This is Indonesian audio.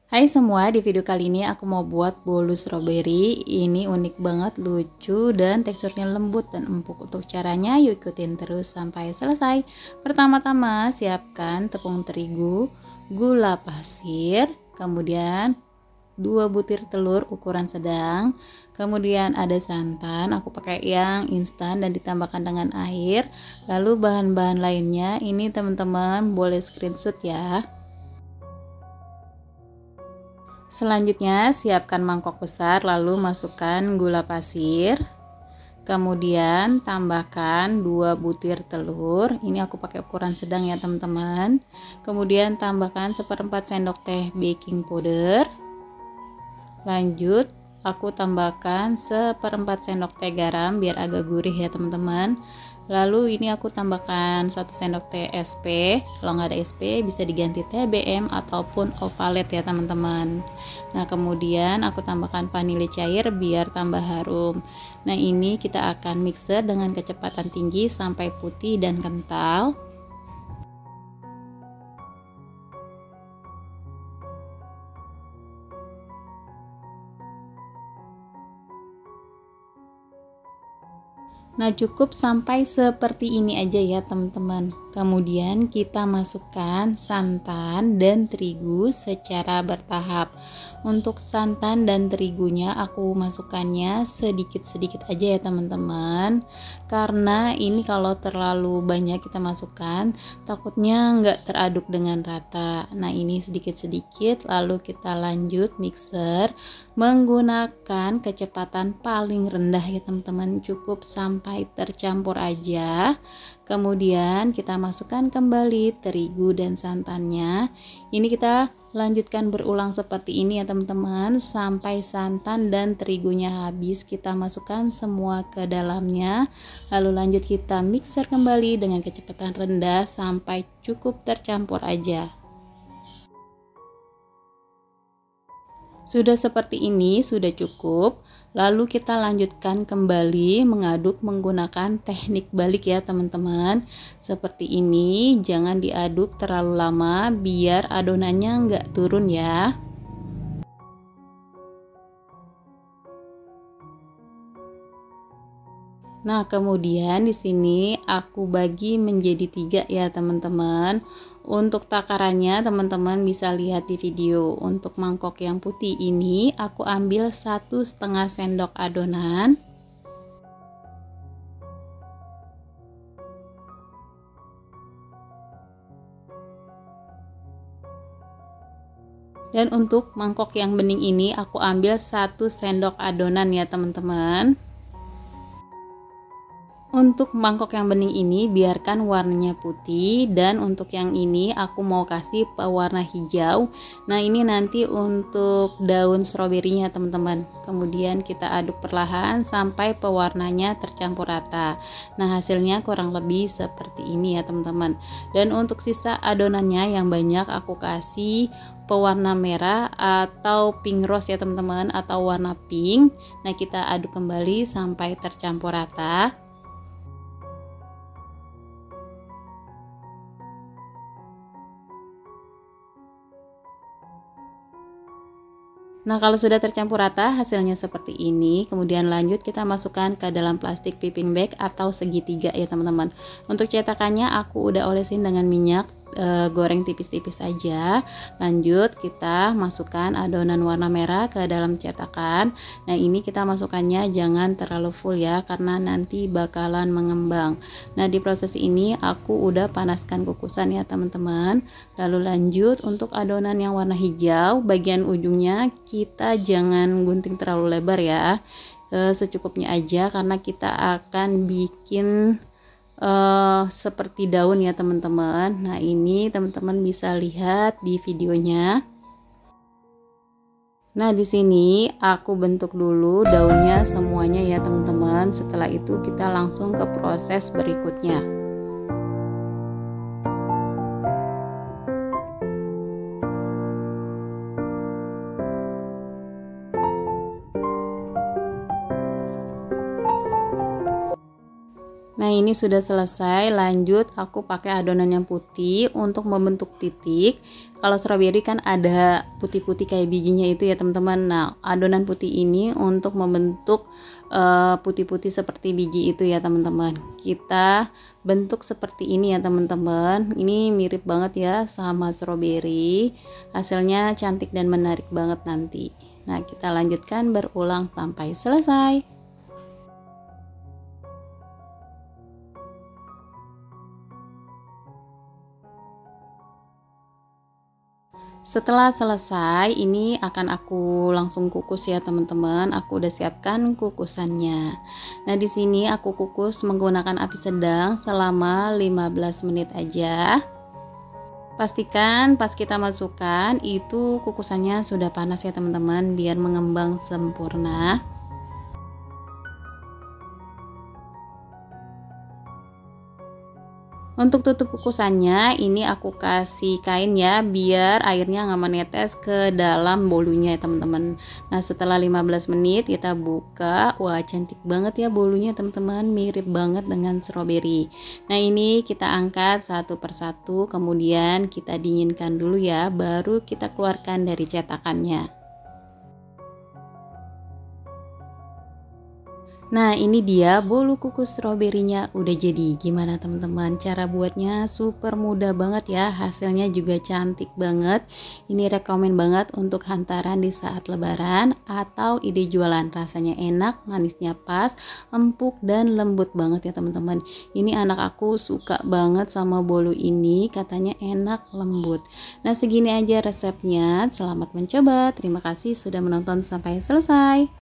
Hai semua, di video kali ini aku mau buat bolu strawberry. Ini unik banget, lucu, dan teksturnya lembut dan empuk. Untuk caranya yuk ikutin terus sampai selesai. Pertama-tama siapkan tepung terigu, gula pasir, kemudian 2 butir telur ukuran sedang, kemudian ada santan, aku pakai yang instan dan ditambahkan dengan air. Lalu bahan-bahan lainnya ini teman-teman boleh screenshot ya. Selanjutnya siapkan mangkok besar, lalu masukkan gula pasir, kemudian tambahkan 2 butir telur. Ini aku pakai ukuran sedang ya teman-teman. Kemudian tambahkan 1/4 sendok teh baking powder. Lanjut aku tambahkan 1/4 sendok teh garam biar agak gurih ya teman-teman. Lalu ini aku tambahkan 1 sendok teh SP. Kalau nggak ada SP bisa diganti TBM ataupun Ovalet ya teman-teman. Nah kemudian aku tambahkan vanili cair biar tambah harum. Nah ini kita akan mixer dengan kecepatan tinggi sampai putih dan kental. Nah cukup sampai seperti ini aja ya teman-teman. Kemudian kita masukkan santan dan terigu secara bertahap. Untuk santan dan terigunya aku masukkannya sedikit-sedikit aja ya teman-teman. Karena ini kalau terlalu banyak kita masukkan takutnya nggak teraduk dengan rata. Nah ini sedikit-sedikit, lalu kita lanjut mixer menggunakan kecepatan paling rendah ya teman-teman, cukup sampai tercampur aja. Kemudian kita masukkan kembali terigu dan santannya. Ini kita lanjutkan berulang seperti ini ya teman-teman, sampai santan dan terigunya habis. Kita masukkan semua ke dalamnya, lalu lanjut kita mixer kembali dengan kecepatan rendah sampai cukup tercampur aja. Sudah seperti ini, sudah cukup. Lalu kita lanjutkan kembali mengaduk menggunakan teknik balik ya teman-teman. Seperti ini, jangan diaduk terlalu lama biar adonannya nggak turun ya. Nah, kemudian di sini aku bagi menjadi 3 ya, teman-teman. Untuk takarannya teman-teman bisa lihat di video. Untuk mangkok yang putih ini aku ambil 1,5 sendok adonan. Dan untuk mangkok yang bening ini aku ambil 1 sendok adonan ya, teman-teman. Untuk mangkok yang bening ini biarkan warnanya putih, dan untuk yang ini aku mau kasih pewarna hijau. Nah ini nanti untuk daun stroberinya teman-teman. Kemudian kita aduk perlahan sampai pewarnanya tercampur rata. Nah hasilnya kurang lebih seperti ini ya teman-teman. Dan untuk sisa adonannya yang banyak aku kasih pewarna merah atau pink rose ya teman-teman, atau warna pink. Nah kita aduk kembali sampai tercampur rata. Nah kalau sudah tercampur rata hasilnya seperti ini. Kemudian lanjut kita masukkan ke dalam plastik piping bag atau segitiga ya teman-teman. Untuk cetakannya aku udah olesin dengan minyak goreng tipis-tipis aja. Lanjut kita masukkan adonan warna merah ke dalam cetakan. Nah ini kita masukkannya jangan terlalu full ya, karena nanti bakalan mengembang. Nah di proses ini aku udah panaskan kukusan ya teman-teman. Lalu lanjut untuk adonan yang warna hijau, bagian ujungnya kita jangan gunting terlalu lebar ya, secukupnya aja, karena kita akan bikin seperti daun ya teman-teman. Nah ini teman-teman bisa lihat di videonya. Nah di sini aku bentuk dulu daunnya semuanya ya teman-teman. Setelah itu kita langsung ke proses berikutnya. Nah Nah, ini sudah selesai. Lanjut aku pakai adonan yang putih untuk membentuk titik. Kalau strawberry kan ada putih-putih kayak bijinya itu ya teman-teman. Nah, adonan putih ini untuk membentuk putih-putih seperti biji itu ya teman-teman. Kita bentuk seperti ini ya teman-teman. Ini mirip banget ya sama strawberry. Hasilnya cantik dan menarik banget nanti. Nah, kita lanjutkan berulang sampai selesai. Setelah selesai, ini akan aku langsung kukus ya teman-teman. Aku udah siapkan kukusannya. Nah, di sini aku kukus menggunakan api sedang selama 15 menit aja. Pastikan pas kita masukkan itu kukusannya sudah panas ya teman-teman, biar mengembang sempurna. Untuk tutup kukusannya ini aku kasih kain ya, biar airnya nggak menetes ke dalam bolunya ya teman-teman. Nah, setelah 15 menit kita buka. Wah, cantik banget ya bolunya teman-teman, mirip banget dengan stroberi. Nah, ini kita angkat satu persatu, kemudian kita dinginkan dulu ya, baru kita keluarkan dari cetakannya. Nah, ini dia bolu kukus stroberinya udah jadi. Gimana teman-teman? Cara buatnya super mudah banget ya. Hasilnya juga cantik banget. Ini rekomen banget untuk hantaran di saat lebaran atau ide jualan. Rasanya enak, manisnya pas, empuk dan lembut banget ya teman-teman. Ini anak aku suka banget sama bolu ini, katanya enak, lembut. Nah, segini aja resepnya. Selamat mencoba. Terima kasih sudah menonton sampai selesai.